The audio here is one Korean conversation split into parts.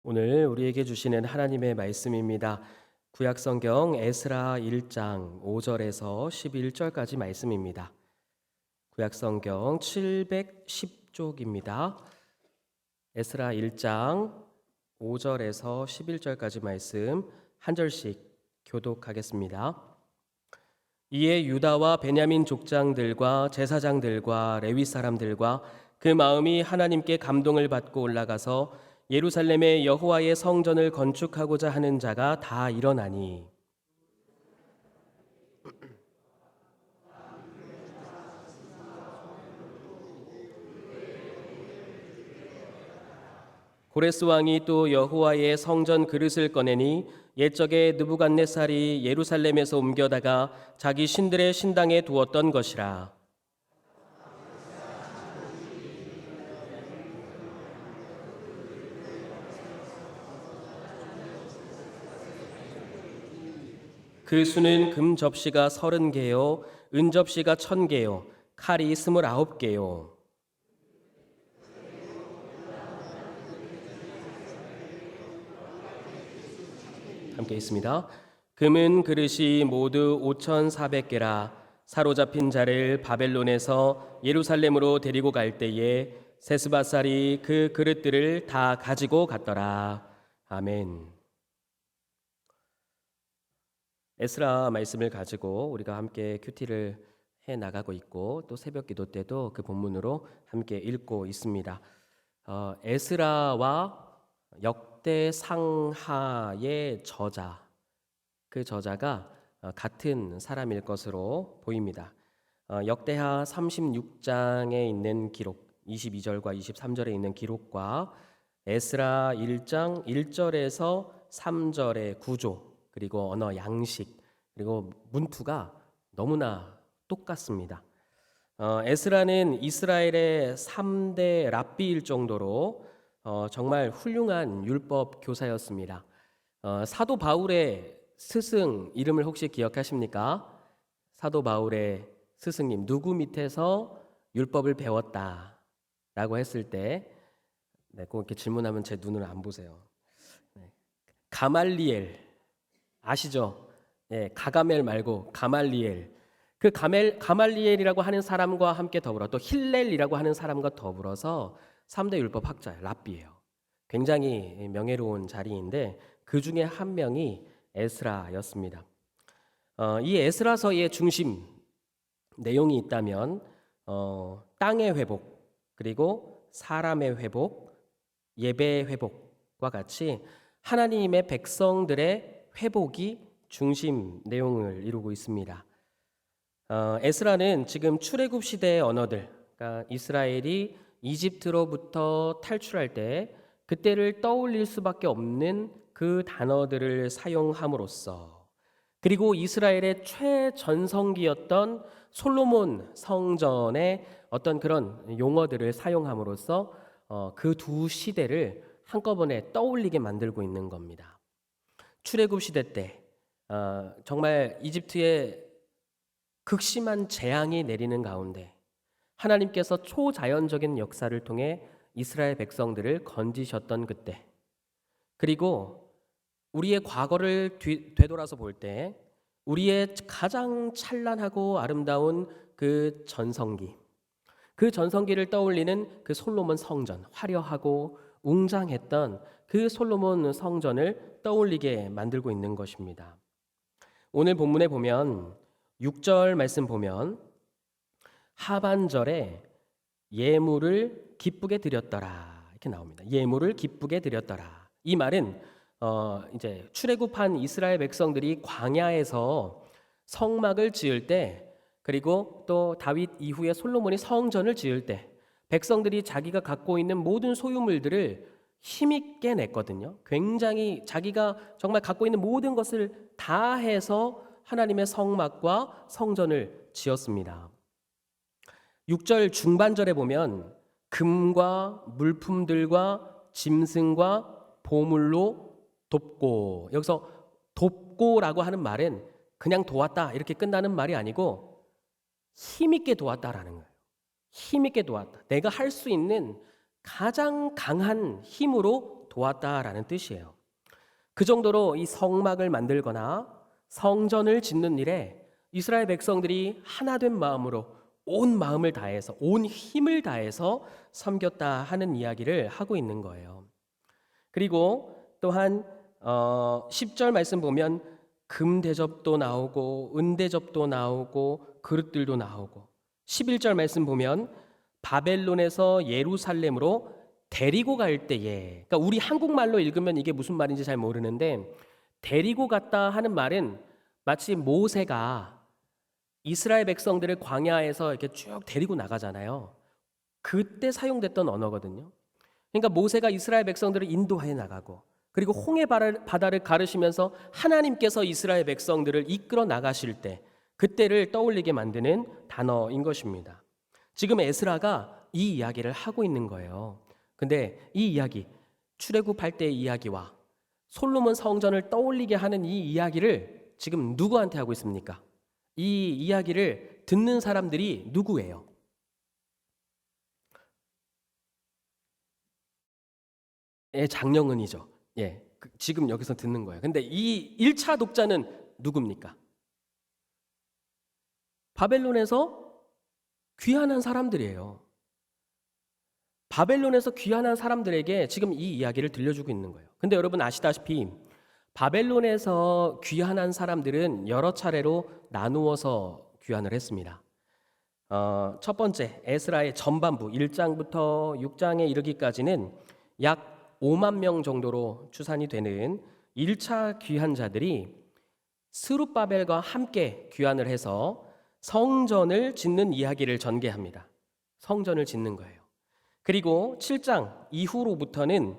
오늘 우리에게 주시는 하나님의 말씀입니다. 구약성경 에스라 1장 5절에서 11절까지 말씀입니다. 구약성경 710쪽입니다. 에스라 1장 5절에서 11절까지 말씀 한 절씩 교독하겠습니다. 이에 유다와 베냐민 족장들과 제사장들과 레위 사람들과 그 마음이 하나님께 감동을 받고 올라가서 예루살렘에 여호와의 성전을 건축하고자 하는 자가 다 일어나니 고레스 왕이 또 여호와의 성전 그릇을 꺼내니 옛적에 느부갓네살이 예루살렘에서 옮겨다가 자기 신들의 신당에 두었던 것이라. 그 수는 금 접시가 30개요 은 접시가 1000개요 칼이 29개요. 함께 있습니다. 금은 그릇이 모두 5,400개라. 사로잡힌 자를 바벨론에서 예루살렘으로 데리고 갈 때에 세스바살이 그 그릇들을 다 가지고 갔더라. 아멘. 에스라 말씀을 가지고 우리가 함께 큐티를 해 나가고 있고 또 새벽 기도 때도 그 본문으로 함께 읽고 있습니다. 에스라와 역대상하의 저자, 그 저자가 같은 사람일 것으로 보입니다. 역대하 36장에 있는 기록 22절과 23절에 있는 기록과 에스라 1장 1절에서 3절의 구조 그리고 언어 양식 그리고 문투가 너무나 똑같습니다. 에스라는 이스라엘의 3대 랍비일 정도로 정말 훌륭한 율법 교사였습니다. 사도 바울의 스승 이름을 혹시 기억하십니까? 사도 바울의 스승님 누구 밑에서 율법을 배웠다라고 했을 때 꼭 이렇게 질문하면 제 눈을 안 보세요. 가말리엘 아시죠? 가가멜 말고 가말리엘. 그 가말리엘이라고 하는 사람과 함께 더불어 또 힐렐이라고 하는 사람과 더불어서 3대 율법 학자 랍비예요. 굉장히 명예로운 자리인데 그 중에 한 명이 에스라였습니다. 이 에스라서의 중심 내용이 있다면 땅의 회복 그리고 사람의 회복, 예배의 회복과 같이 하나님의 백성들의 회복이 중심 내용을 이루고 있습니다. 에스라는 지금 출애굽 시대의 언어들, 그러니까 이스라엘이 이집트로부터 탈출할 때 그때를 떠올릴 수밖에 없는 그 단어들을 사용함으로써 그리고 이스라엘의 최전성기였던 솔로몬 성전의 어떤 그런 용어들을 사용함으로써 그 두 시대를 한꺼번에 떠올리게 만들고 있는 겁니다. 출애굽 시대 때 정말 이집트에 극심한 재앙이 내리는 가운데 하나님께서 초자연적인 역사를 통해 이스라엘 백성들을 건지셨던 그때 그리고 우리의 과거를 되돌아서 볼 때 우리의 가장 찬란하고 아름다운 그 전성기 그 전성기를 떠올리는 그 솔로몬 성전 화려하고 웅장했던 그 솔로몬 성전을 떠올리게 만들고 있는 것입니다. 오늘 본문에 보면 6절 말씀 보면 하반절에 예물을 기쁘게 드렸더라 이렇게 나옵니다. 예물을 기쁘게 드렸더라. 이 말은 이제 출애굽한 이스라엘 백성들이 광야에서 성막을 지을 때 그리고 또 다윗 이후에 솔로몬이 성전을 지을 때 백성들이 자기가 갖고 있는 모든 소유물들을 힘있게 냈거든요. 굉장히 자기가 정말 갖고 있는 모든 것을 다 해서 하나님의 성막과 성전을 지었습니다. 6절 중반절에 보면 금과 물품들과 짐승과 보물로 돕고 여기서 돕고라고 하는 말은 그냥 도왔다 이렇게 끝나는 말이 아니고 힘있게 도왔다라는 거예요. 힘있게 도왔다. 내가 할 수 있는 가장 강한 힘으로 도왔다라는 뜻이에요. 그 정도로 이 성막을 만들거나 성전을 짓는 일에 이스라엘 백성들이 하나된 마음으로 온 마음을 다해서 온 힘을 다해서 섬겼다 하는 이야기를 하고 있는 거예요. 그리고 또한 10절 말씀 보면 금 대접도 나오고 은 대접도 나오고 그릇들도 나오고 11절 말씀 보면 바벨론에서 예루살렘으로 데리고 갈 때에, 그러니까 우리 한국말로 읽으면 이게 무슨 말인지 잘 모르는데, 데리고 갔다 하는 말은 마치 모세가 이스라엘 백성들을 광야에서 이렇게 쭉 데리고 나가잖아요. 그때 사용됐던 언어거든요. 그러니까 모세가 이스라엘 백성들을 인도해 나가고, 그리고 홍해 바다를 가르시면서 하나님께서 이스라엘 백성들을 이끌어 나가실 때 그때를 떠올리게 만드는 단어인 것입니다. 지금 에스라가 이 이야기를 하고 있는 거예요. 근데 이 이야기, 출애굽할 때의 이야기와 솔로몬 성전을 떠올리게 하는 이 이야기를 지금 누구한테 하고 있습니까? 이 이야기를 듣는 사람들이 누구예요? 장영은이죠. 지금 여기서 듣는 거예요. 근데 이 1차 독자는 누굽니까? 바벨론에서 귀환한 사람들이에요. 바벨론에서 귀환한 사람들에게 지금 이 이야기를 들려주고 있는 거예요. 근데 여러분 아시다시피 바벨론에서 귀환한 사람들은 여러 차례로 나누어서 귀환을 했습니다. 첫 번째 에스라의 전반부 1장부터 6장에 이르기까지는 약 5만 명 정도로 추산이 되는 1차 귀환자들이 스룹바벨과 함께 귀환을 해서 성전을 짓는 이야기를 전개합니다. 성전을 짓는 거예요. 그리고 7장 이후로부터는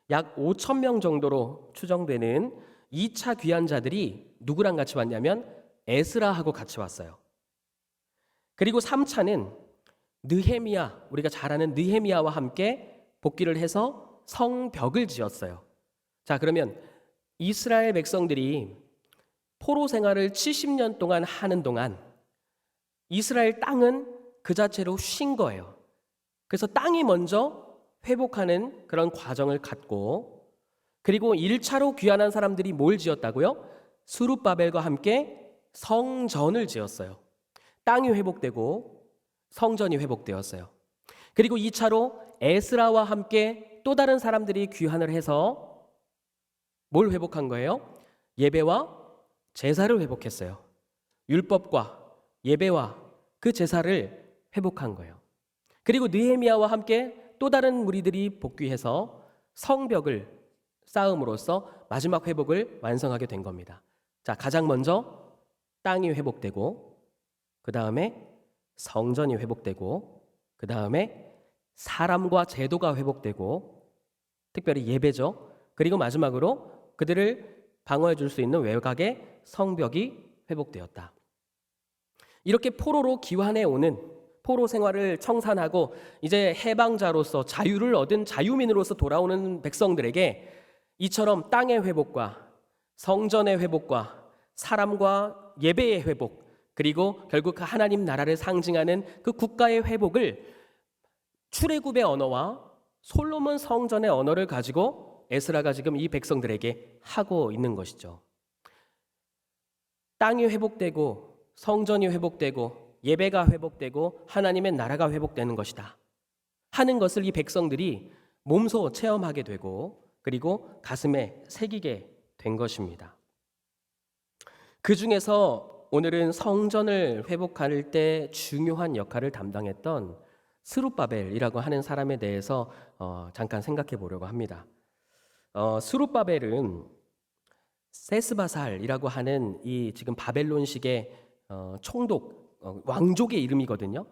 약 5천 명 정도로 추정되는 2차 귀환자들이 누구랑 같이 왔냐면 에스라하고 같이 왔어요. 그리고 3차는 느헤미야, 우리가 잘 아는 느헤미야와 함께 복귀를 해서 성벽을 지었어요. 자, 그러면 이스라엘 백성들이 포로 생활을 70년 동안 하는 동안 이스라엘 땅은 그 자체로 쉰 거예요. 그래서 땅이 먼저 회복하는 그런 과정을 갖고, 그리고 1차로 귀환한 사람들이 뭘 지었다고요? 스룹바벨과 함께 성전을 지었어요. 땅이 회복되고 성전이 회복되었어요. 그리고 2차로 에스라와 함께 또 다른 사람들이 귀환을 해서 뭘 회복한 거예요? 예배와 제사를 회복했어요. 율법과 예배와 그 제사를 회복한 거예요. 그리고 느헤미야와 함께 또 다른 무리들이 복귀해서 성벽을 쌓음으로써 마지막 회복을 완성하게 된 겁니다. 자, 가장 먼저 땅이 회복되고, 그 다음에 성전이 회복되고, 그 다음에 사람과 제도가 회복되고, 특별히 예배죠. 그리고 마지막으로 그들을 방어해 줄 수 있는 외곽의 성벽이 회복되었다. 이렇게 포로로 귀환해 오는, 포로 생활을 청산하고 이제 해방자로서 자유를 얻은 자유민으로서 돌아오는 백성들에게 이처럼 땅의 회복과 성전의 회복과 사람과 예배의 회복, 그리고 결국 그 하나님 나라를 상징하는 그 국가의 회복을 출애굽의 언어와 솔로몬 성전의 언어를 가지고 에스라가 지금 이 백성들에게 하고 있는 것이죠. 땅이 회복되고 성전이 회복되고 예배가 회복되고 하나님의 나라가 회복되는 것이다 하는 것을 이 백성들이 몸소 체험하게 되고, 그리고 가슴에 새기게 된 것입니다. 그 중에서 오늘은 성전을 회복할 때 중요한 역할을 담당했던 스룹바벨이라고 하는 사람에 대해서 잠깐 생각해 보려고 합니다. 스룹바벨은 세스바살이라고 하는 이 지금 바벨론식의 총독, 왕족의 이름이거든요.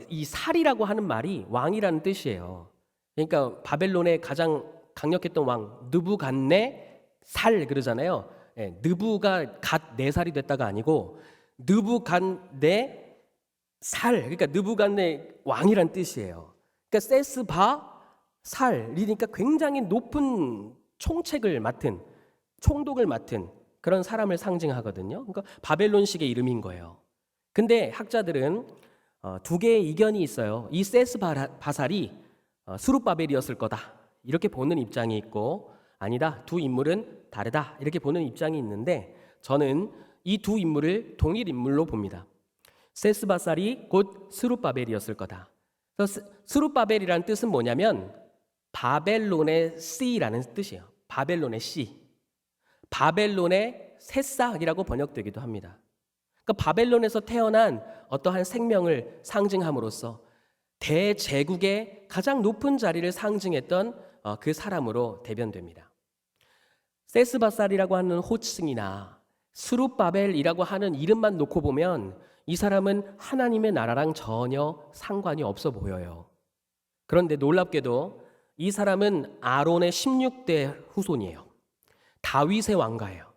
이 살이라고 하는 말이 왕이라는 뜻이에요. 그러니까 바벨론의 가장 강력했던 왕 느부갓네살 그러잖아요. 느부가 갓 4살이 됐다가 아니고 느부갓네살, 그러니까 느부갓네 왕이란 뜻이에요. 그러니까 세스바살이니까 굉장히 높은 총책을 맡은, 총독을 맡은 그런 사람을 상징하거든요. 그러니까 바벨론식의 이름인 거예요. 근데 학자들은 두 개의 이견이 있어요. 이 세스바살이 스룹바벨이었을 거다, 이렇게 보는 입장이 있고, 아니다, 두 인물은 다르다, 이렇게 보는 입장이 있는데, 저는 이 두 인물을 동일 인물로 봅니다. 세스바살이 곧 스룹바벨이었을 거다. 그래서 스룹바벨이라는 뜻은 뭐냐면 바벨론의 씨라는 뜻이에요. 바벨론의 씨. 바벨론의 새싹이라고 번역되기도 합니다. 그러니까 바벨론에서 태어난 어떠한 생명을 상징함으로써 대제국의 가장 높은 자리를 상징했던 그 사람으로 대변됩니다. 세스바살이라고 하는 호칭이나 스룹바벨이라고 하는 이름만 놓고 보면 이 사람은 하나님의 나라랑 전혀 상관이 없어 보여요. 그런데 놀랍게도 이 사람은 아론의 16대 후손이에요. 다윗의 왕가예요.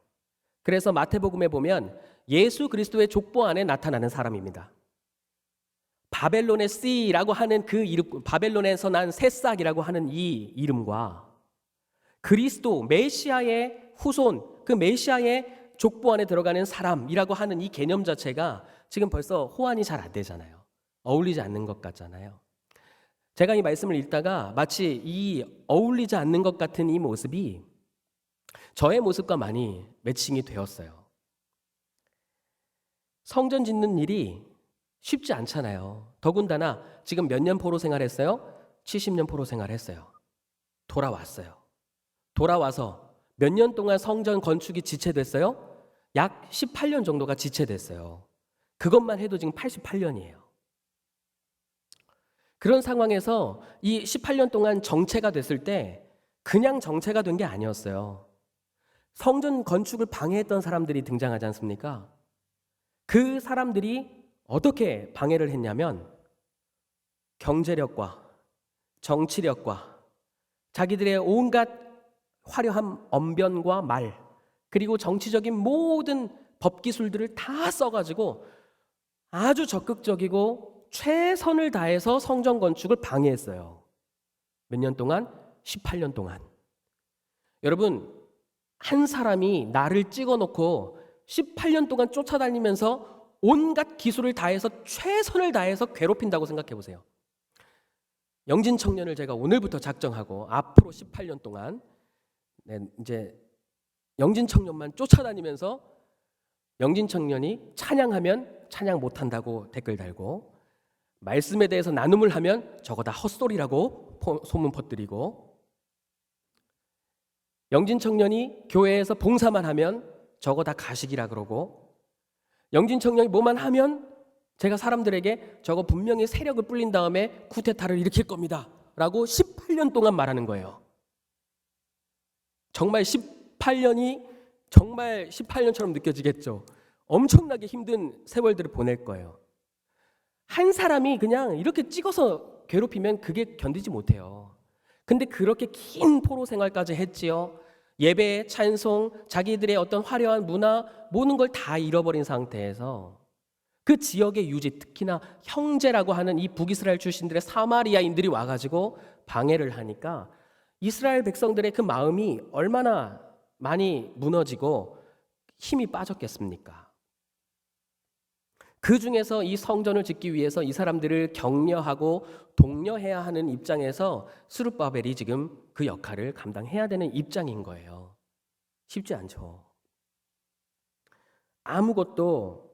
그래서 마태복음에 보면 예수 그리스도의 족보 안에 나타나는 사람입니다. 바벨론의 씨라고 하는 그 이름, 바벨론에서 난 새싹이라고 하는 이 이름과 그리스도 메시아의 후손, 그 메시아의 족보 안에 들어가는 사람이라고 하는 이 개념 자체가 지금 벌써 호환이 잘 안 되잖아요. 어울리지 않는 것 같잖아요. 제가 이 말씀을 읽다가 마치 이 어울리지 않는 것 같은 이 모습이 저의 모습과 많이 매칭이 되었어요. 성전 짓는 일이 쉽지 않잖아요. 더군다나 지금 몇 년 포로 생활했어요? 70년 포로 생활했어요. 돌아왔어요. 돌아와서 몇 년 동안 성전 건축이 지체됐어요? 약 18년 정도가 지체됐어요. 그것만 해도 지금 88년이에요. 그런 상황에서 이 18년 동안 정체가 됐을 때 그냥 정체가 된 게 아니었어요. 성전 건축을 방해했던 사람들이 등장하지 않습니까? 그 사람들이 어떻게 방해를 했냐면 경제력과 정치력과 자기들의 온갖 화려한 언변과 말, 그리고 정치적인 모든 법기술들을 다 써가지고 아주 적극적이고 최선을 다해서 성전 건축을 방해했어요. 몇 년 동안? 18년 동안. 여러분, 한 사람이 나를 찍어놓고 18년 동안 쫓아다니면서 온갖 기술을 다해서 최선을 다해서 괴롭힌다고 생각해 보세요. 영진 청년을 제가 오늘부터 작정하고 앞으로 18년 동안 이제 영진 청년만 쫓아다니면서 영진 청년이 찬양하면 찬양 못한다고 댓글 달고, 말씀에 대해서 나눔을 하면 저거 다 헛소리라고 소문 퍼뜨리고, 영진 청년이 교회에서 봉사만 하면 저거 다 가식이라 그러고, 영진 청년이 뭐만 하면 제가 사람들에게 저거 분명히 세력을 불린 다음에 쿠데타를 일으킬 겁니다 라고 18년 동안 말하는 거예요. 정말 18년이 정말 18년처럼 느껴지겠죠. 엄청나게 힘든 세월들을 보낼 거예요. 한 사람이 그냥 이렇게 찍어서 괴롭히면 그게 견디지 못해요. 근데 그렇게 긴 포로 생활까지 했지요. 예배, 찬송, 자기들의 어떤 화려한 문화, 모든 걸 다 잃어버린 상태에서 그 지역의 유지, 특히나 형제라고 하는 이 북이스라엘 출신들의 사마리아인들이 와가지고 방해를 하니까 이스라엘 백성들의 그 마음이 얼마나 많이 무너지고 힘이 빠졌겠습니까? 그 중에서 이 성전을 짓기 위해서 이 사람들을 격려하고 독려해야 하는 입장에서 스룹바벨이 지금 그 역할을 감당해야 되는 입장인 거예요. 쉽지 않죠. 아무것도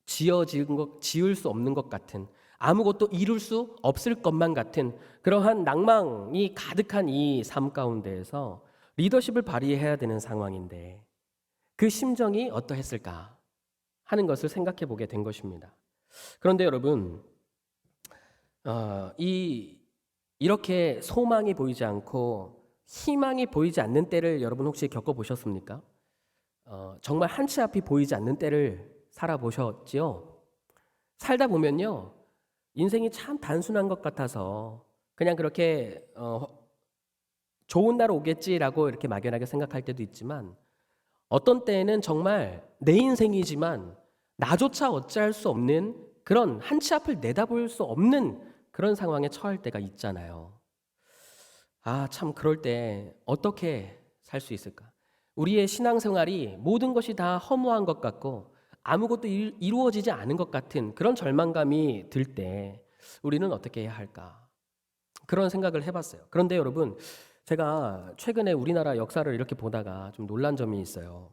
지을 수 없는 것 같은, 아무것도 이룰 수 없을 것만 같은 그러한 낭망이 가득한 이 삶 가운데에서 리더십을 발휘해야 되는 상황인데 그 심정이 어떠했을까 하는 것을 생각해 보게 된 것입니다. 그런데 여러분, 이렇게 소망이 보이지 않고 희망이 보이지 않는 때를 여러분 혹시 겪어보셨습니까? 정말 한치 앞이 보이지 않는 때를 살아보셨지요? 살다 보면요, 인생이 참 단순한 것 같아서 그냥 그렇게 좋은 날 오겠지라고 이렇게 막연하게 생각할 때도 있지만, 어떤 때에는 정말 내 인생이지만 나조차 어찌할 수 없는 그런 한치 앞을 내다볼 수 없는 그런 상황에 처할 때가 있잖아요. 참 그럴 때 어떻게 살 수 있을까? 우리의 신앙생활이 모든 것이 다 허무한 것 같고 아무것도 이루어지지 않은 것 같은 그런 절망감이 들 때 우리는 어떻게 해야 할까? 그런 생각을 해봤어요. 그런데 여러분, 제가 최근에 우리나라 역사를 이렇게 보다가 좀 놀란 점이 있어요.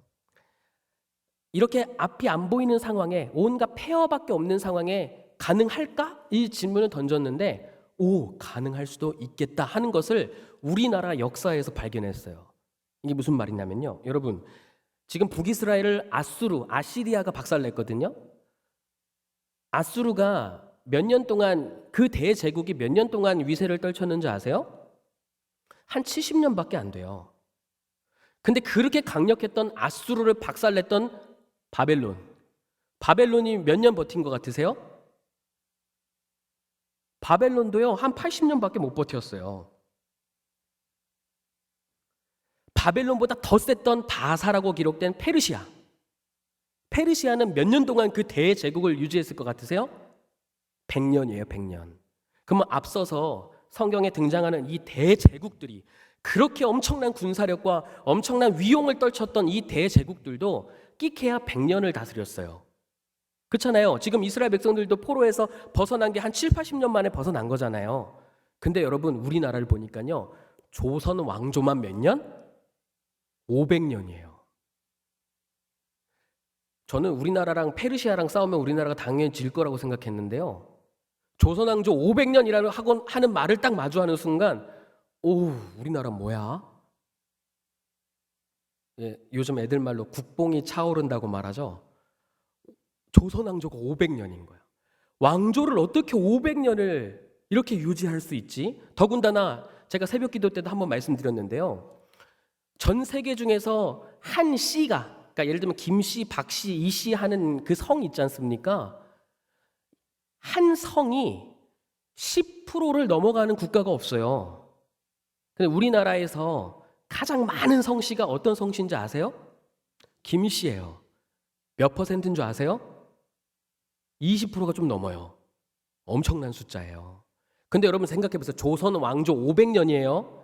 이렇게 앞이 안 보이는 상황에, 온갖 폐허밖에 없는 상황에 가능할까? 이 질문을 던졌는데 가능할 수도 있겠다 하는 것을 우리나라 역사에서 발견했어요. 이게 무슨 말이냐면요. 여러분, 지금 북이스라엘을 아시리아가 박살냈거든요. 아수르가 몇 년 동안, 그 대제국이 몇 년 동안 위세를 떨쳤는지 아세요? 한 70년밖에 안 돼요. 근데 그렇게 강력했던 아수르를 박살냈던 바벨론이 몇 년 버틴 것 같으세요? 바벨론도요, 한 80년밖에 못 버텼어요. 바벨론보다 더 셌던 바사라고 기록된 페르시아는 몇 년 동안 그 대제국을 유지했을 것 같으세요? 100년이에요, 100년. 그러면 앞서서 성경에 등장하는 이 대제국들이, 그렇게 엄청난 군사력과 엄청난 위용을 떨쳤던 이 대제국들도 끼케야 100년을 다스렸어요. 그렇잖아요. 지금 이스라엘 백성들도 포로에서 벗어난 게 한 7, 80년 만에 벗어난 거잖아요. 근데 여러분, 우리나라를 보니까요, 조선 왕조만 몇 년? 500년이에요. 저는 우리나라랑 페르시아랑 싸우면 우리나라가 당연히 질 거라고 생각했는데요. 조선 왕조 500년이라는 하는 말을 딱 마주하는 순간, 우리나라 뭐야? 예, 요즘 애들 말로 국뽕이 차오른다고 말하죠. 조선 왕조가 500년인 거예요. 왕조를 어떻게 500년을 이렇게 유지할 수 있지? 더군다나 제가 새벽 기도 때도 한번 말씀드렸는데요. 전 세계 중에서 한 씨가, 그러니까 예를 들면 김씨, 박씨, 이씨 하는 그 성 있지 않습니까? 한 성이 10%를 넘어가는 국가가 없어요. 근데 우리나라에서 가장 많은 성씨가 어떤 성씨인지 아세요? 김씨예요. 몇 퍼센트인 줄 아세요? 20%가 좀 넘어요. 엄청난 숫자예요. 근데 여러분 생각해 보세요. 조선 왕조 500년이에요.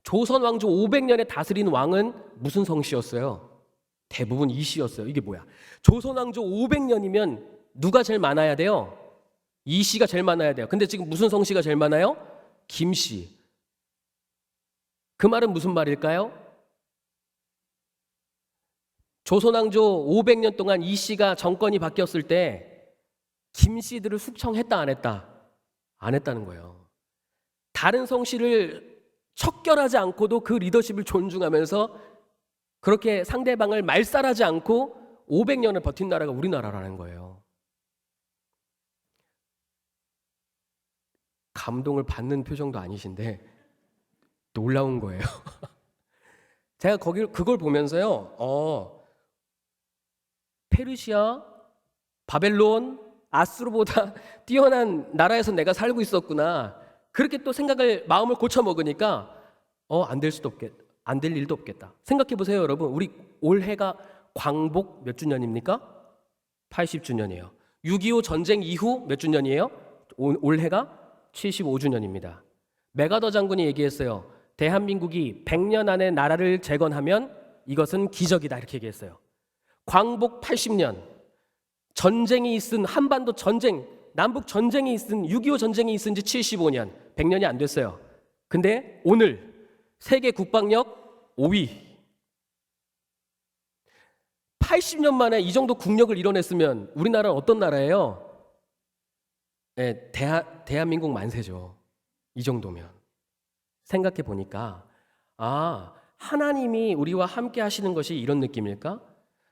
조선 왕조 500년에 다스린 왕은 무슨 성씨였어요? 대부분 이씨였어요. 이게 뭐야? 조선 왕조 500년이면 누가 제일 많아야 돼요? 이씨가 제일 많아야 돼요. 근데 지금 무슨 성씨가 제일 많아요? 김씨. 그 말은 무슨 말일까요? 조선 왕조 500년 동안 이씨가 정권이 바뀌었을 때 김씨들을 숙청했다, 안 했다? 안 했다는 거예요. 다른 성씨를 척결하지 않고도 그 리더십을 존중하면서 그렇게 상대방을 말살하지 않고 500년을 버틴 나라가 우리나라라는 거예요. 감동을 받는 표정도 아니신데 놀라운 거예요. 제가 그걸 보면서요, 페르시아, 바벨론, 아수르보다 뛰어난 나라에서 내가 살고 있었구나. 그렇게 또 마음을 고쳐 먹으니까 안 될 일도 없겠다. 생각해 보세요, 여러분. 우리 올해가 광복 몇 주년입니까? 80주년이에요. 6.25 전쟁 이후 몇 주년이에요? 올해가 75주년입니다. 메가더 장군이 얘기했어요. 대한민국이 100년 안에 나라를 재건하면 이것은 기적이다, 이렇게 얘기했어요. 광복 80년, 전쟁이 있은 한반도 전쟁, 남북 전쟁이 있은 6.25 전쟁이 있은 지 75년, 100년이 안 됐어요. 근데 오늘 세계 국방력 5위. 80년 만에 이 정도 국력을 이뤄냈으면 우리나라는 어떤 나라예요? 네, 대한민국 만세죠. 이 정도면. 생각해 보니까 하나님이 우리와 함께 하시는 것이 이런 느낌일까?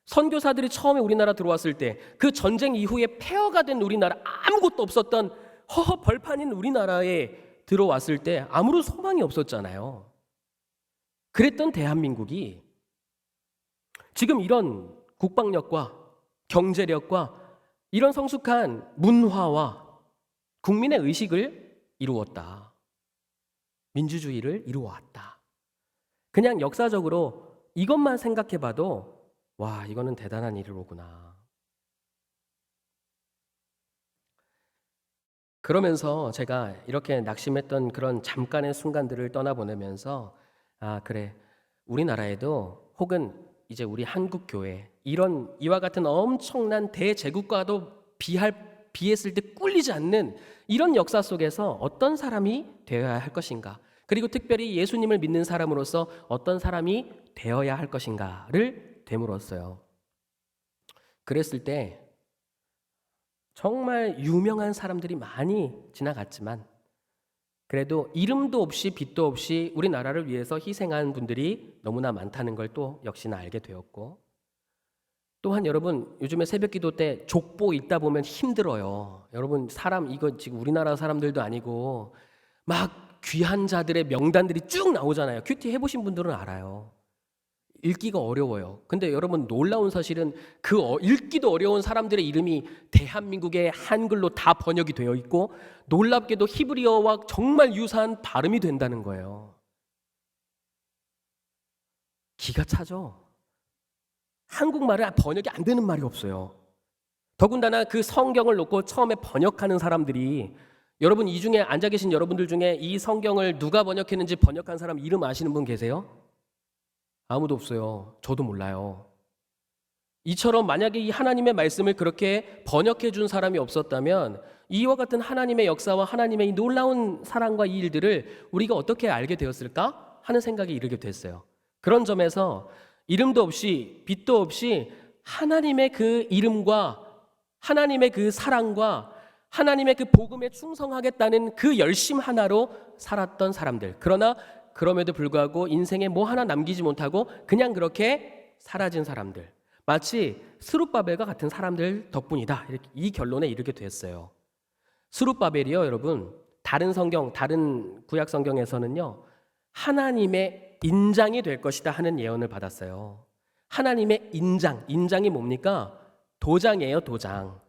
선교사들이 처음에 우리나라 들어왔을 때 그 전쟁 이후에 폐허가 된 우리나라, 아무것도 없었던 허허 벌판인 우리나라에 들어왔을 때 아무런 소망이 없었잖아요. 그랬던 대한민국이 지금 이런 국방력과 경제력과 이런 성숙한 문화와 국민의 의식을 이루었다. 민주주의를 이루어왔다. 그냥 역사적으로 이것만 생각해봐도 와, 이거는 대단한 일이로구나. 그러면서 제가 이렇게 낙심했던 그런 잠깐의 순간들을 떠나보내면서 그래, 우리나라에도 혹은 이제 우리 한국 교회 이와 같은 엄청난 대제국과도 비했을 때 꿀리지 않는 이런 역사 속에서 어떤 사람이 되어야 할 것인가? 그리고 특별히 예수님을 믿는 사람으로서 어떤 사람이 되어야 할 것인가를 됨으로써요. 그랬을 때 정말 유명한 사람들이 많이 지나갔지만 그래도 이름도 없이 빛도 없이 우리나라를 위해서 희생한 분들이 너무나 많다는 걸 또 역시나 알게 되었고, 또한 여러분 요즘에 새벽기도 때 족보 읽다 보면 힘들어요. 여러분 사람 이거 지금 우리나라 사람들도 아니고 막 귀한 자들의 명단들이 쭉 나오잖아요. 큐티 해보신 분들은 알아요. 읽기가 어려워요. 근데 여러분 놀라운 사실은 그 읽기도 어려운 사람들의 이름이 대한민국의 한글로 다 번역이 되어 있고 놀랍게도 히브리어와 정말 유사한 발음이 된다는 거예요. 기가 차죠. 한국말은 번역이 안 되는 말이 없어요. 더군다나 그 성경을 놓고 처음에 번역하는 사람들이, 여러분 이 중에 앉아 계신 여러분들 중에 이 성경을 누가 번역했는지 번역한 사람 이름 아시는 분 계세요? 아무도 없어요. 저도 몰라요. 이처럼 만약에 이 하나님의 말씀을 그렇게 번역해 준 사람이 없었다면 이와 같은 하나님의 역사와 하나님의 이 놀라운 사랑과 이 일들을 우리가 어떻게 알게 되었을까 하는 생각이 이르게 됐어요. 그런 점에서 이름도 없이 빛도 없이 하나님의 그 이름과 하나님의 그 사랑과 하나님의 그 복음에 충성하겠다는 그 열심 하나로 살았던 사람들, 그러나 그럼에도 불구하고 인생에 뭐 하나 남기지 못하고 그냥 그렇게 사라진 사람들, 마치 스룹바벨과 같은 사람들 덕분이다, 이렇게 이 결론에 이르게 됐어요. 스룹바벨이요, 여러분 다른 성경, 다른 구약 성경에서는요 하나님의 인장이 될 것이다 하는 예언을 받았어요. 하나님의 인장이 뭡니까? 도장이에요, 도장.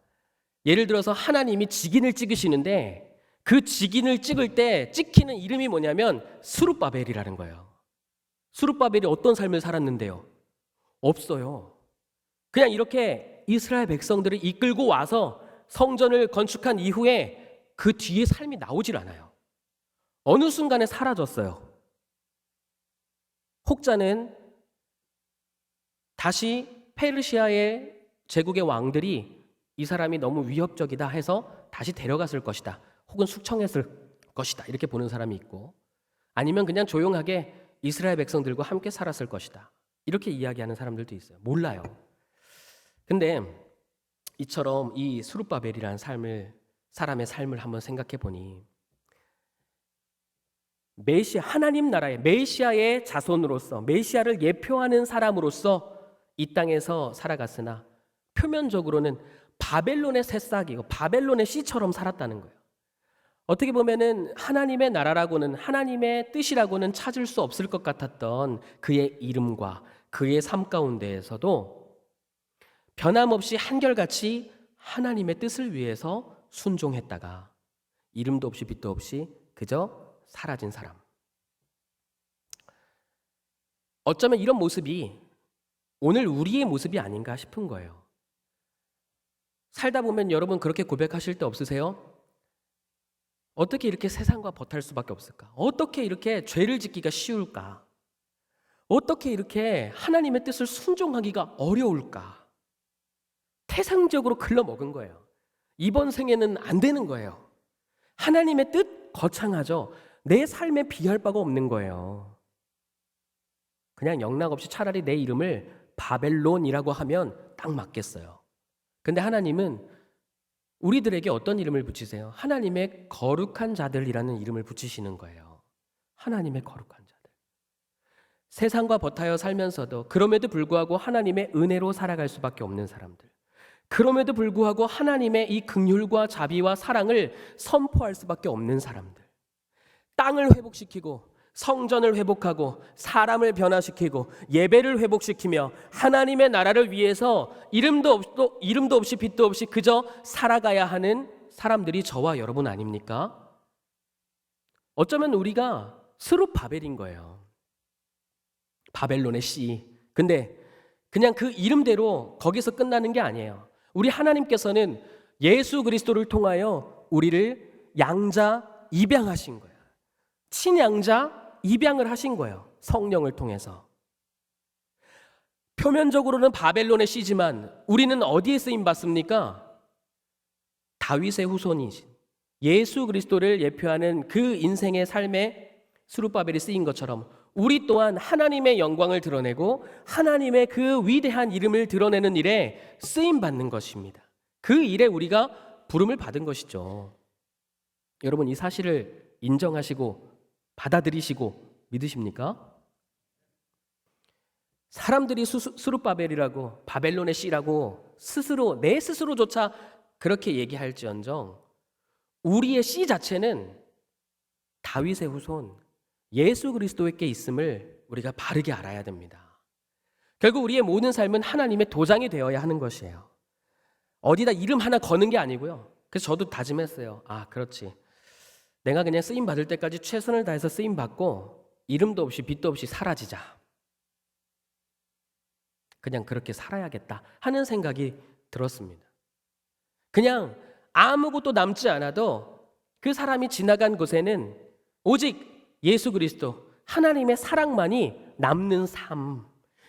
예를 들어서 하나님이 직인을 찍으시는데 그 직인을 찍을 때 찍히는 이름이 뭐냐면 스룹바벨이라는 거예요. 스룹바벨이 어떤 삶을 살았는데요? 없어요. 그냥 이렇게 이스라엘 백성들을 이끌고 와서 성전을 건축한 이후에 그 뒤에 삶이 나오질 않아요. 어느 순간에 사라졌어요. 혹자는 다시 페르시아의 제국의 왕들이 이 사람이 너무 위협적이다 해서 다시 데려갔을 것이다, 혹은 숙청했을 것이다, 이렇게 보는 사람이 있고, 아니면 그냥 조용하게 이스라엘 백성들과 함께 살았을 것이다, 이렇게 이야기하는 사람들도 있어요. 몰라요. 근데 이처럼 이 스룹바벨이라는 사람의 삶을 한번 생각해 보니 메시아, 하나님 나라의 메시아의 자손으로서, 메시아를 예표하는 사람으로서 이 땅에서 살아갔으나 표면적으로는 바벨론의 새싹이고 바벨론의 씨처럼 살았다는 거예요. 어떻게 보면은 하나님의 나라라고는, 하나님의 뜻이라고는 찾을 수 없을 것 같았던 그의 이름과 그의 삶 가운데에서도 변함없이 한결같이 하나님의 뜻을 위해서 순종했다가 이름도 없이 빛도 없이 그저 사라진 사람. 어쩌면 이런 모습이 오늘 우리의 모습이 아닌가 싶은 거예요. 살다 보면 여러분 그렇게 고백하실 때 없으세요? 어떻게 이렇게 세상과 버탈 수밖에 없을까? 어떻게 이렇게 죄를 짓기가 쉬울까? 어떻게 이렇게 하나님의 뜻을 순종하기가 어려울까? 태생적으로 글러먹은 거예요. 이번 생에는 안 되는 거예요. 하나님의 뜻 거창하죠. 내 삶에 비할 바가 없는 거예요. 그냥 영락없이 차라리 내 이름을 바벨론이라고 하면 딱 맞겠어요. 근데 하나님은 우리들에게 어떤 이름을 붙이세요? 하나님의 거룩한 자들이라는 이름을 붙이시는 거예요. 하나님의 거룩한 자들. 세상과 버타여 살면서도 그럼에도 불구하고 하나님의 은혜로 살아갈 수밖에 없는 사람들. 그럼에도 불구하고 하나님의 이 긍휼과 자비와 사랑을 선포할 수밖에 없는 사람들. 땅을 회복시키고 성전을 회복하고 사람을 변화시키고 예배를 회복시키며 하나님의 나라를 위해서 이름도 없이 빛도 없이 그저 살아가야 하는 사람들이 저와 여러분 아닙니까? 어쩌면 우리가 스룹바벨인 거예요. 바벨론의 씨. 근데 그냥 그 이름대로 거기서 끝나는 게 아니에요. 우리 하나님께서는 예수 그리스도를 통하여 우리를 양자 입양하신 거예요. 친양자 입양을 하신 거예요. 성령을 통해서. 표면적으로는 바벨론의 씨지만 우리는 어디에 쓰임 받습니까? 다윗의 후손이신 예수 그리스도를 예표하는 그 인생의 삶의 스룹바벨이 쓰인 것처럼 우리 또한 하나님의 영광을 드러내고 하나님의 그 위대한 이름을 드러내는 일에 쓰임 받는 것입니다. 그 일에 우리가 부름을 받은 것이죠. 여러분, 이 사실을 인정하시고 받아들이시고 믿으십니까? 사람들이 스룹바벨이라고 바벨론의 씨라고 내 스스로조차 그렇게 얘기할지언정 우리의 씨 자체는 다윗의 후손 예수 그리스도께 있음을 우리가 바르게 알아야 됩니다. 결국 우리의 모든 삶은 하나님의 도장이 되어야 하는 것이에요. 어디다 이름 하나 거는 게 아니고요. 그래서 저도 다짐했어요. 그렇지. 내가 그냥 쓰임 받을 때까지 최선을 다해서 쓰임 받고 이름도 없이 빛도 없이 사라지자. 그냥 그렇게 살아야겠다 하는 생각이 들었습니다. 그냥 아무것도 남지 않아도 그 사람이 지나간 곳에는 오직 예수 그리스도 하나님의 사랑만이 남는 삶,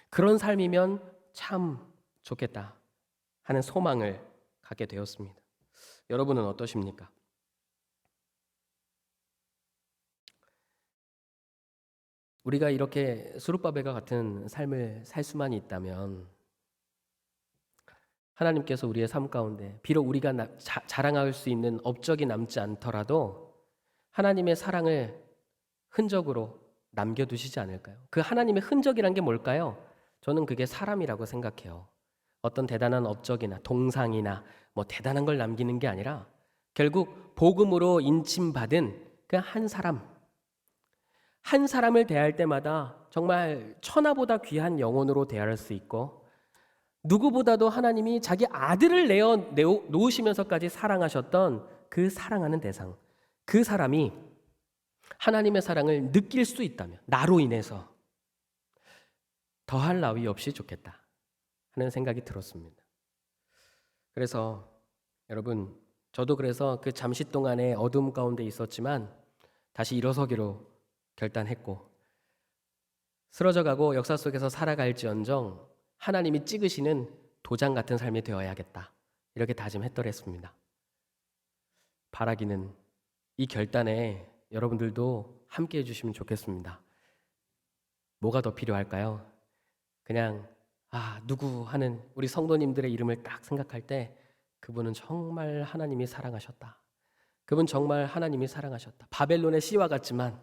그런 삶이면 참 좋겠다 하는 소망을 갖게 되었습니다. 여러분은 어떠십니까? 우리가 이렇게 스룹바벨과 같은 삶을 살 수만 있다면 하나님께서 우리의 삶 가운데 비록 우리가 자랑할 수 있는 업적이 남지 않더라도 하나님의 사랑을 흔적으로 남겨두시지 않을까요? 그 하나님의 흔적이란 게 뭘까요? 저는 그게 사람이라고 생각해요. 어떤 대단한 업적이나 동상이나 대단한 걸 남기는 게 아니라 결국 복음으로 인침받은 그 한 사람을 대할 때마다 정말 천하보다 귀한 영혼으로 대할 수 있고 누구보다도 하나님이 자기 아들을 놓으시면서까지 사랑하셨던 그 사랑하는 대상, 그 사람이 하나님의 사랑을 느낄 수 있다면 나로 인해서 더할 나위 없이 좋겠다 하는 생각이 들었습니다. 그래서 여러분, 저도 그래서 그 잠시 동안의 어둠 가운데 있었지만 다시 일어서기로 결단했고 쓰러져가고 역사 속에서 살아갈지언정 하나님이 찍으시는 도장 같은 삶이 되어야겠다 이렇게 다짐했더랬습니다. 바라기는 이 결단에 여러분들도 함께 해주시면 좋겠습니다. 뭐가 더 필요할까요? 그냥 누구 하는 우리 성도님들의 이름을 딱 생각할 때 그분은 정말 하나님이 사랑하셨다. 그분 정말 하나님이 사랑하셨다. 바벨론의 씨와 같지만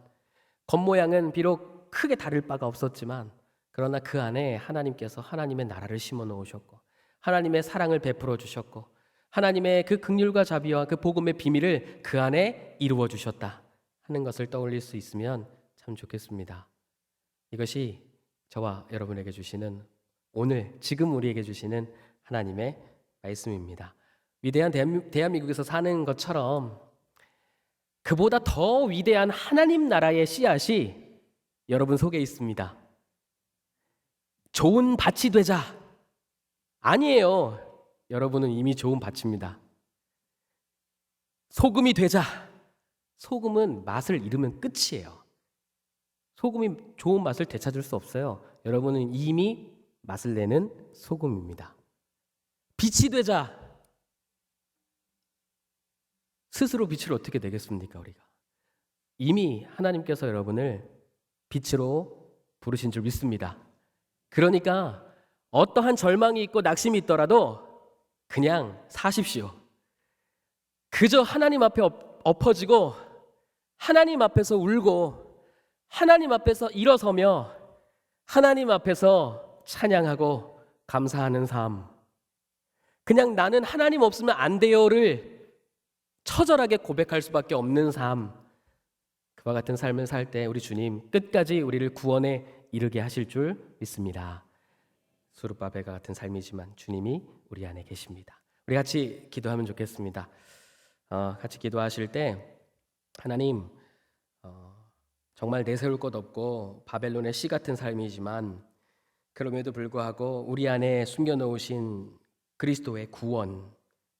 겉모양은 비록 크게 다를 바가 없었지만 그러나 그 안에 하나님께서 하나님의 나라를 심어 놓으셨고 하나님의 사랑을 베풀어 주셨고 하나님의 그 긍휼과 자비와 그 복음의 비밀을 그 안에 이루어 주셨다 하는 것을 떠올릴 수 있으면 참 좋겠습니다. 이것이 저와 여러분에게 주시는 오늘 지금 우리에게 주시는 하나님의 말씀입니다. 위대한 대한민국에서 사는 것처럼 그보다 더 위대한 하나님 나라의 씨앗이 여러분 속에 있습니다. 좋은 밭이 되자. 아니에요. 여러분은 이미 좋은 밭입니다. 소금이 되자. 소금은 맛을 잃으면 끝이에요. 소금이 좋은 맛을 되찾을 수 없어요. 여러분은 이미 맛을 내는 소금입니다. 빛이 되자. 스스로 빛을 어떻게 내겠습니까, 우리가? 이미 하나님께서 여러분을 빛으로 부르신 줄 믿습니다. 그러니까 어떠한 절망이 있고 낙심이 있더라도 그냥 사십시오. 그저 하나님 앞에 엎어지고 하나님 앞에서 울고 하나님 앞에서 일어서며 하나님 앞에서 찬양하고 감사하는 삶. 그냥 나는 하나님 없으면 안 돼요를 처절하게 고백할 수밖에 없는 삶, 그와 같은 삶을 살 때 우리 주님 끝까지 우리를 구원에 이르게 하실 줄 믿습니다. 스룹바벨과 같은 삶이지만 주님이 우리 안에 계십니다. 우리 같이 기도하면 좋겠습니다. 같이 기도하실 때 하나님, 정말 내세울 것 없고 바벨론의 씨 같은 삶이지만 그럼에도 불구하고 우리 안에 숨겨놓으신 그리스도의 구원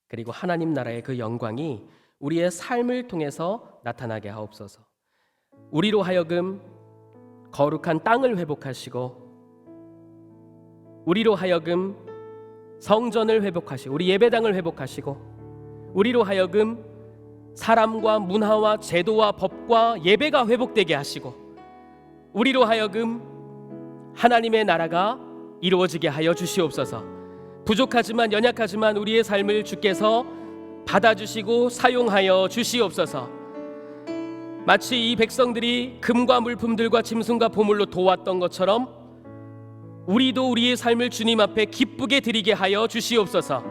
그리고 하나님 나라의 그 영광이 우리의 삶을 통해서 나타나게 하옵소서. 우리로 하여금 거룩한 땅을 회복하시고 우리로 하여금 성전을 회복하시고 우리 예배당을 회복하시고 우리로 하여금 사람과 문화와 제도와 법과 예배가 회복되게 하시고 우리로 하여금 하나님의 나라가 이루어지게 하여 주시옵소서. 부족하지만 연약하지만 우리의 삶을 주께서 받아주시고 사용하여 주시옵소서. 마치 이 백성들이 금과 물품들과 짐승과 보물로 도왔던 것처럼 우리도 우리의 삶을 주님 앞에 기쁘게 드리게 하여 주시옵소서.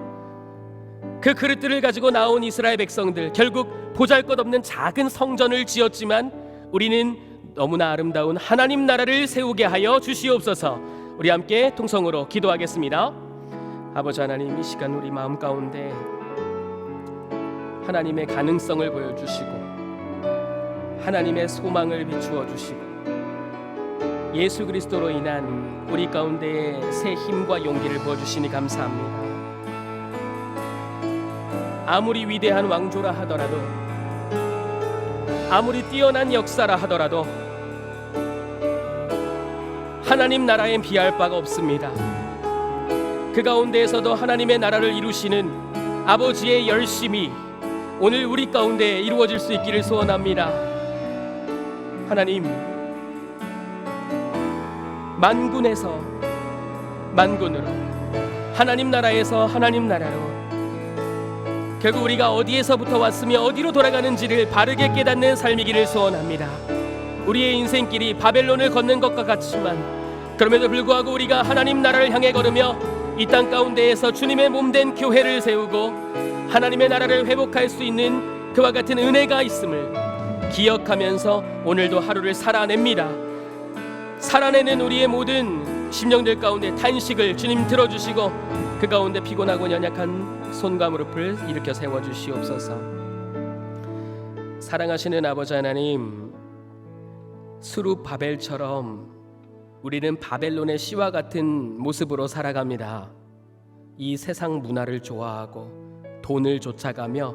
그 그릇들을 가지고 나온 이스라엘 백성들, 결국 보잘것없는 작은 성전을 지었지만 우리는 너무나 아름다운 하나님 나라를 세우게 하여 주시옵소서. 우리 함께 통성으로 기도하겠습니다. 아버지 하나님, 이 시간 우리 마음 가운데 하나님의 가능성을 보여주시고 하나님의 소망을 비추어 주시고 예수 그리스도로 인한 우리 가운데에 새 힘과 용기를 부어주시니 감사합니다. 아무리 위대한 왕조라 하더라도, 아무리 뛰어난 역사라 하더라도 하나님 나라엔 비할 바가 없습니다. 그 가운데에서도 하나님의 나라를 이루시는 아버지의 열심이 오늘 우리 가운데 이루어질 수 있기를 소원합니다. 하나님, 만군에서 만군으로, 하나님 나라에서 하나님 나라로, 결국 우리가 어디에서부터 왔으며 어디로 돌아가는지를 바르게 깨닫는 삶이기를 소원합니다. 우리의 인생길이 바벨론을 걷는 것과 같지만 그럼에도 불구하고 우리가 하나님 나라를 향해 걸으며 이 땅 가운데에서 주님의 몸된 교회를 세우고 하나님의 나라를 회복할 수 있는 그와 같은 은혜가 있음을 기억하면서 오늘도 하루를 살아냅니다. 살아내는 우리의 모든 심령들 가운데 탄식을 주님 들어주시고 그 가운데 피곤하고 연약한 손과 무릎을 일으켜 세워주시옵소서. 사랑하시는 아버지 하나님, 수룹바벨처럼 우리는 바벨론의 시와 같은 모습으로 살아갑니다. 이 세상 문화를 좋아하고 돈을 쫓아가며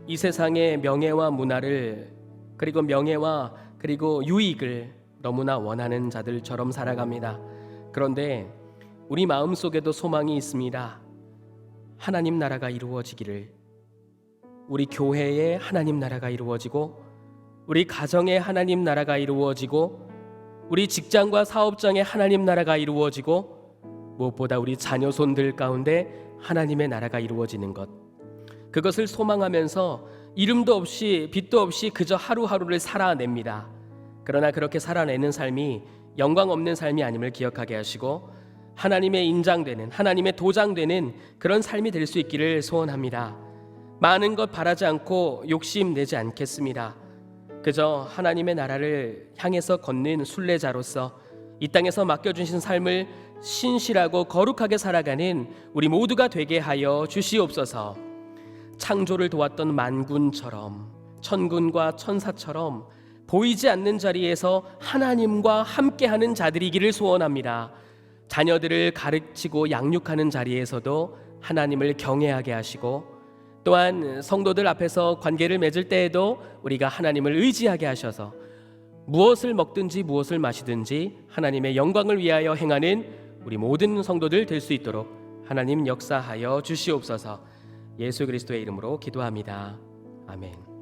이 세상의 명예와 문화를, 그리고 명예와 그리고 유익을 너무나 원하는 자들처럼 살아갑니다. 그런데 우리 마음속에도 소망이 있습니다. 하나님 나라가 이루어지기를, 우리 교회에 하나님 나라가 이루어지고 우리 가정에 하나님 나라가 이루어지고 우리 직장과 사업장에 하나님 나라가 이루어지고 무엇보다 우리 자녀손들 가운데 하나님의 나라가 이루어지는 것, 그것을 소망하면서 이름도 없이 빛도 없이 그저 하루하루를 살아냅니다. 그러나 그렇게 살아내는 삶이 영광 없는 삶이 아님을 기억하게 하시고 하나님의 인장되는, 하나님의 도장되는 그런 삶이 될 수 있기를 소원합니다. 많은 것 바라지 않고 욕심내지 않겠습니다. 그저 하나님의 나라를 향해서 걷는 순례자로서 이 땅에서 맡겨주신 삶을 신실하고 거룩하게 살아가는 우리 모두가 되게 하여 주시옵소서. 창조를 도왔던 만군처럼, 천군과 천사처럼 보이지 않는 자리에서 하나님과 함께하는 자들이기를 소원합니다. 자녀들을 가르치고 양육하는 자리에서도 하나님을 경외하게 하시고 또한 성도들 앞에서 관계를 맺을 때에도 우리가 하나님을 의지하게 하셔서 무엇을 먹든지 무엇을 마시든지 하나님의 영광을 위하여 행하는 우리 모든 성도들 될 수 있도록 하나님 역사하여 주시옵소서. 예수 그리스도의 이름으로 기도합니다. 아멘.